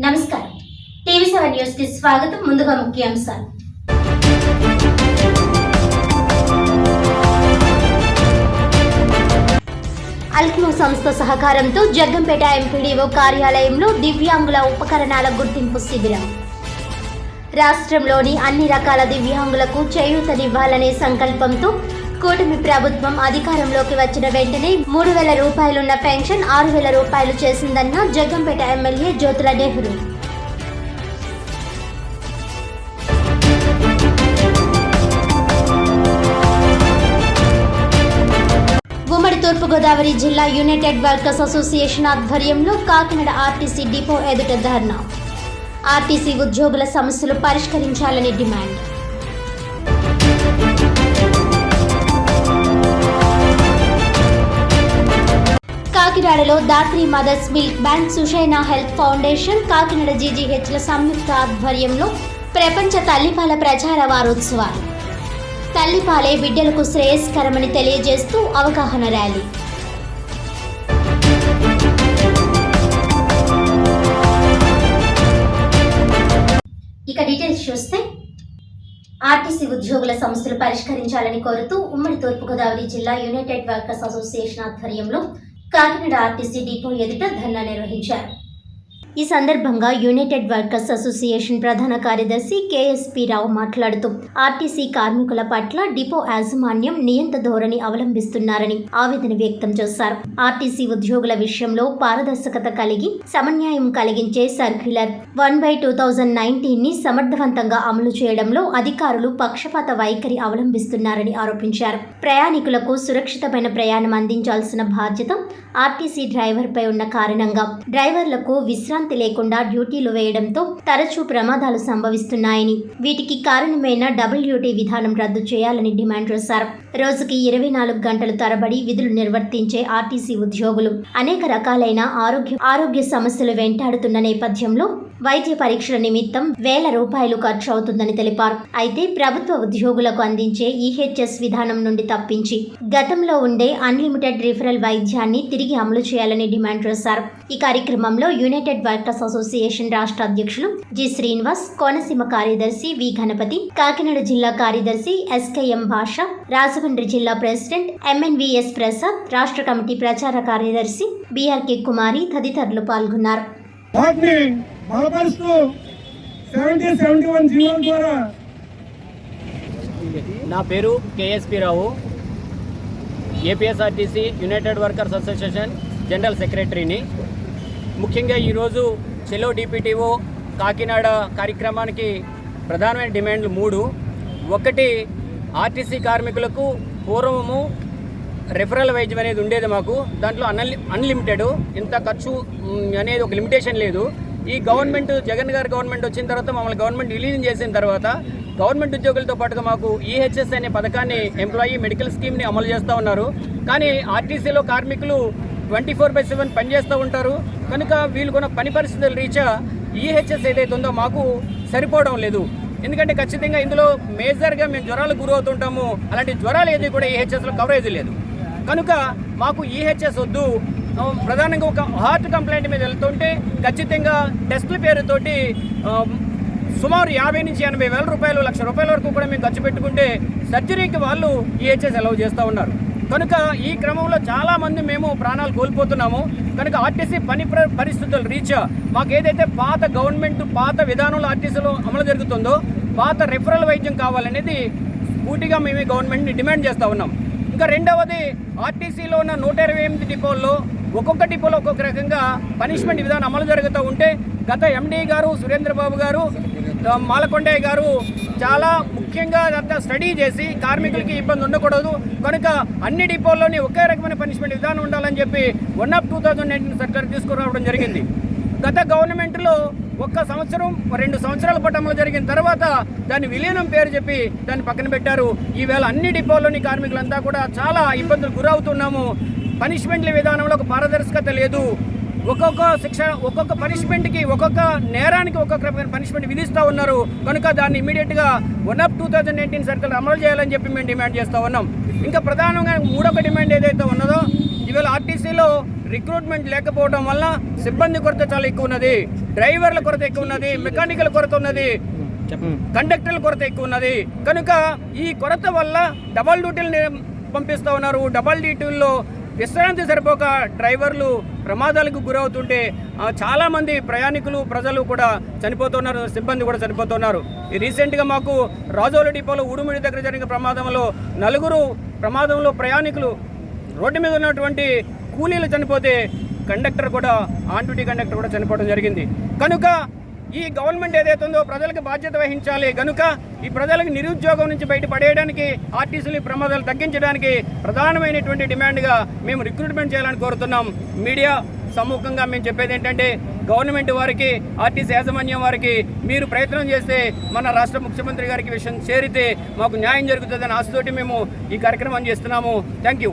నమస్కారం. టీవీ7 న్యూస్ కి స్వాగతం. ముందుగా ముఖ్యాంశాలు. అల్కిమో సంస్థ సహకారంతో జగ్గంపేట ఎంపీడీఓ కార్యాలయంలో దివ్యాంగుల ఉపకరణాల గుర్తింపు శిబిరం. రాష్ట్రంలోని అన్ని రకాల దివ్యాంగులకు చేయూతనివ్వాలనే సంకల్పంతో కూటమి ప్రభుత్వం అధికారంలోకి వచ్చిన వెంటనే 3,000 రూపాయలున్న పెన్షన్ 6,000 రూపాయలు చేసిందన్న జగ్గంపేట ఎమ్మెల్యే జ్యోతుల నెహ్రూ. ఉమ్మడి తూర్పుగోదావరి జిల్లా యునైటెడ్ వర్కర్స్ అసోసియేషన్ ఆధ్వర్యంలో కాకినాడ ఆర్టీసీ డిపో ఎదుట ధర్నా. ఆర్టీసీ ఉద్యోగుల సమస్యలు పరిష్కరించాలని డిమాండ్. కాకినాడలో Dhatri mothers milk bank, Sushaina health foundation, Kakinada జీజీహెచ్ల సంయుక్త ఆధ్వర్యంలో ప్రపంచ తల్లిపాల ప్రచార వారోత్సవాలు. తల్లిపాలే బిడ్డలకు శ్రేయస్కరమని తెలియజేస్తూ అవగాహన ర్యాలీ. ఇక డీటెయిల్స్ చూస్తే, ఆర్టీసీ ఉద్యోగుల సమస్యలు పరిష్కరించాలని కోరుతూ ఉమ్మడి తూర్పుగోదావరి జిల్లా యునైటెడ్ వర్కర్స్ అసోసియేషన్ ఆధ్వర్యంలో కాకినాడ ఆర్టీసీ డిపో ఎదుట ధర్నా నిర్వహించారు. ఈ సందర్భంగా యునైటెడ్ వర్కర్స్ అసోసియేషన్ ప్రధాన కార్యదర్శి కేఎస్పీ రావు మాట్లాడుతూ ఆర్టీసీ కార్మికుల పట్ల డిపో యాజమాన్యం నియంత ధోరణి అవలంబిస్తున్నారని ఆవేదన వ్యక్తం చేశారు. ఆర్టీసీ ఉద్యోగుల విషయంలో పారదర్శకత కలిగి సమన్యాయం కలిగించే సర్క్యులర్ 1/2019 ని సమర్థవంతంగా అమలు చేయడంలో అధికారులు పక్షపాత వైఖరి అవలంబిస్తున్నారని ఆరోపించారు. ప్రయాణికులకు సురక్షితమైన ప్రయాణం అందించాల్సిన బాధ్యత ఆర్టీసీ డ్రైవర్పై ఉన్న కారణంగా డ్రైవర్లకు విశ్రాంతి లేకుండా డ్యూటీలు వేయడంతో తరచూ ప్రమాదాలు సంభవిస్తున్నాయని, వీటికి కారణమైన డబుల్ డ్యూటీ విధానం రద్దు చేయాలని డిమాండ్ చేశారు. రోజుకి 24 గంటలు తరబడి విధులు నిర్వర్తించే ఆర్టీసీ ఉద్యోగులు అనేక రకాలైన ఆరోగ్య సమస్యలు వెంటాడుతున్న నేపథ్యంలో వైద్య పరీక్షల నిమిత్తం 1,000 రూపాయలు ఖర్చు అవుతుందని తెలిపారు. అయితే ప్రభుత్వ ఉద్యోగులకు అందించే ఈహెచ్ఎస్ విధానం నుండి తప్పించి గతంలో ఉండే అన్లిమిటెడ్ రిఫరల్ వైద్యాన్ని తిరిగి అమలు చేయాలని డిమాండ్ చేశారు. ఈ కార్యక్రమంలో యునైటెడ్ వర్కర్స్ అసోసియేషన్ రాష్ట్ర అధ్యక్షులు జి శ్రీనివాస్, కోనసీమ కార్యదర్శి వి గణపతి, కాకినాడ జిల్లా కార్యదర్శి ఎస్కేఎం భాష, రాజమండ్రి జిల్లా ప్రెసిడెంట్ ఎంఎన్విఎస్ ప్రసాద్, రాష్ట్ర కమిటీ ప్రచార కార్యదర్శి బిఆర్కే కుమారి తదితరులు పాల్గొన్నారు. నా పేరు KSP Rao, APSRTC united workers association general సెక్రటరీని. ముఖ్యంగా ఈరోజు చెలో డిపిటిఓ కాకినాడ కార్యక్రమానికి ప్రధానమైన డిమాండ్లు 3. ఒకటి, ఆర్టీసీ కార్మికులకు పూర్వము రెఫరల్ వైద్యం అనేది ఉండేది. మాకు దాంట్లో అన్లిమిటెడ్, ఇంత ఖర్చు అనేది ఒక లిమిటేషన్ లేదు. ఈ గవర్నమెంట్, జగన్ గారి గవర్నమెంట్ వచ్చిన తర్వాత, మమ్మల్ని గవర్నమెంట్ విలీనం చేసిన తర్వాత గవర్నమెంట్ ఉద్యోగులతో పాటుగా మాకు ఈహెచ్ఎస్ అనే పథకాన్ని, ఎంప్లాయీ మెడికల్ స్కీమ్ని అమలు చేస్తూ ఉన్నారు. కానీ ఆర్టీసీలో కార్మికులు 24/7 పనిచేస్తూ ఉంటారు కనుక వీళ్ళకున్న పని పరిస్థితుల రీత్యా ఈహెచ్ఎస్ ఏదైతే ఉందో మాకు సరిపోవడం లేదు. ఎందుకంటే ఖచ్చితంగా ఇందులో మేజర్గా మేము జ్వరాలకు గురవుతుంటాము. అలాంటి జ్వరాలు ఏది కూడా ఈహెచ్ఎస్లో కవరేజ్ లేదు కనుక మాకు ఈహెచ్ఎస్ వద్దు. ప్రధానంగా ఒక హార్ట్ కంప్లైంట్ మీద వెళ్తుంటే ఖచ్చితంగా టెస్టుల పేరుతోటి సుమారు 50,000 నుంచి 80,000 రూపాయలు, 1,00,000 రూపాయల వరకు కూడా మేము ఖర్చు పెట్టుకుంటే సర్జరీకి వాళ్ళు ఈహెచ్ఎస్ అలౌ చేస్తూ ఉన్నారు. కనుక ఈ క్రమంలో చాలామంది మేము ప్రాణాలు కోల్పోతున్నాము. కనుక ఆర్టీసీ పని పరిస్థితుల రీత్యా మాకు ఏదైతే పాత గవర్నమెంట్, పాత విధానంలో ఆర్టీసీలో అమలు జరుగుతుందో పాత రెఫరల్ వైద్యం కావాలనేది పూర్తిగా మేము గవర్నమెంట్ని డిమాండ్ చేస్తూ ఉన్నాం. ఇంకా రెండవది, ఆర్టీసీలో ఉన్న 128 డిపోల్లో ఒక్కొక్క డిపోలో ఒక్కొక్క రకంగా పనిష్మెంట్ విధానం అమలు జరుగుతూ ఉంటే గత ఎండీ గారు సురేంద్రబాబు గారు, మాలకొండయ్య గారు చాలా ముఖ్యంగా అదంతా స్టడీ చేసి కార్మికులకి ఇబ్బంది ఉండకూడదు కనుక అన్ని డిపోల్లోని ఒకే రకమైన పనిష్మెంట్ విధానం ఉండాలని చెప్పి 1/2019 సర్కార్ తీసుకురావడం జరిగింది. గత గవర్నమెంట్లో 1 సంవత్సరం 2 సంవత్సరాల పాటు అమలు జరిగిన తర్వాత దాన్ని విలీనం పేరు చెప్పి దాన్ని పక్కన పెట్టారు. ఈవేళ అన్ని డిపోల్లోని కార్మికులంతా కూడా చాలా ఇబ్బందులు గురవుతున్నాము. పనిష్మెంట్ల విధానంలో ఒక పారదర్శకత లేదు. ఒక్కొక్క పనిష్మెంట్కి, ఒక్కొక్క నేరానికి ఒక్కొక్క రకమైన పనిష్మెంట్ విధిస్తూ ఉన్నారు కనుక దాన్ని ఇమీడియట్గా 1/2019 సర్కిల్ అమలు చేయాలని చెప్పి మేము డిమాండ్ చేస్తూ ఉన్నాం. ఇంకా ప్రధానంగా 3వ డిమాండ్ ఏదైతే ఉన్నదో, ఇవాళ ఆర్టీసీలో రిక్రూట్మెంట్ లేకపోవడం వల్ల సిబ్బంది కొరత చాలా ఎక్కువ ఉన్నది, డ్రైవర్ల కొరత ఎక్కువ ఉన్నది, మెకానికల్ కొరత ఉన్నది, కండక్టర్ల కొరత ఎక్కువ ఉన్నది. కనుక ఈ కొరత వల్ల డబల్ డ్యూటీలు పంపిస్తూ ఉన్నారు. డబల్ డ్యూటీల్లో విశ్రాంతి సరిపోక డ్రైవర్లు ప్రమాదాలకు గురవుతుంటే చాలామంది ప్రయాణికులు ప్రజలు కూడా చనిపోతున్నారు, సిబ్బంది కూడా చనిపోతున్నారు. రీసెంట్గా మాకు రాజోల డిపోలో ఉడుమిడి దగ్గర జరిగిన ప్రమాదంలో 4 ప్రమాదంలో ప్రయాణికులు రోడ్డు మీద ఉన్నటువంటి కూలీలు చనిపోతే కండక్టర్ కూడా ఆన్ డ్యూటీ కండక్టర్ కూడా చనిపోవడం జరిగింది. కనుక ఈ గవర్నమెంట్ ఏదైతే ఉందో ప్రజలకు బాధ్యత వహించాలి. కనుక ఈ ప్రజలకు నిరుద్యోగం నుంచి బయటపడేయడానికి, ఆర్టీసీల ప్రమాదాలు తగ్గించడానికి ప్రధానమైనటువంటి డిమాండ్గా మేము రిక్రూట్మెంట్ చేయాలని కోరుతున్నాం. మీడియా సమ్ముఖంగా మేము చెప్పేది ఏంటంటే గవర్నమెంట్ వారికి, ఆర్టీసీ యాజమాన్యం వారికి మీరు ప్రయత్నం చేస్తే మన రాష్ట్ర ముఖ్యమంత్రి గారికి విషయం చేరితే మాకు న్యాయం జరుగుతుందని ఆశతోటి మేము ఈ కార్యక్రమం చేస్తున్నాము. Thank you.